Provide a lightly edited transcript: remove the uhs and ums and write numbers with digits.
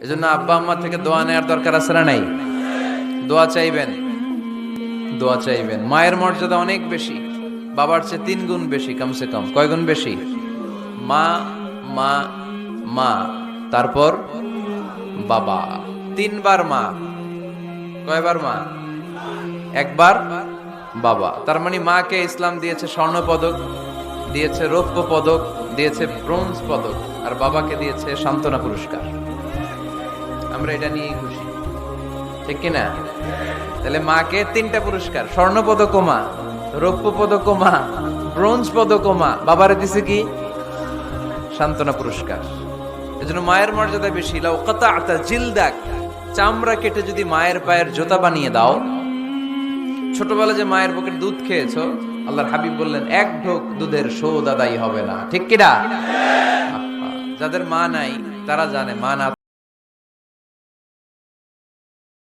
এজন্য আব্বা আম্মা থেকে দোয়া নেওয়ার দরকার আছে না নাই? দোয়া চাইবেন, দোয়া চাইবেন। মায়ের মর্যাদা অনেক বেশি, বাবার চেয়ে 3 গুণ বেশি, কমসে কম। কয় গুণ বেশি? মা, মা, মা, তারপর বাবা। 3 বার মা। কয়বার মা? একবার বাবা। তার মানে মাকে ইসলাম দিয়েছে স্বর্ণ পদক, দিয়েছে রৌপ্য পদক, দিয়েছে ব্রোঞ্জ পদক, আর বাবাকে দিয়েছে সান্ত্বনা পুরস্কার। আমরা এটা নিয়েই খুশি, ঠিক কিনা? তাহলে মাকে 3টা পুরস্কার, স্বর্ণ পদক মা, রৌপ্য পদক মা, ব্রোঞ্জ পদক মা, বাবারে দিছে কি? সান্ত্বনা পুরস্কার। এজন্য মায়ের মর্যাদা বেশি। লাউ কাতাআতা জিলদাক, চামড়া কেটে যদি মায়ের পায়ের জুতা বানিয়ে দাও। ছোটবেলা যে মায়ের বুকের দুধ খেয়েছো, আল্লাহর হাবিব বললেন 1 ঢোক দুধের শোধ আদায় হবে না, ঠিক কিনা? যাদের মা নাই তারা জানে মা না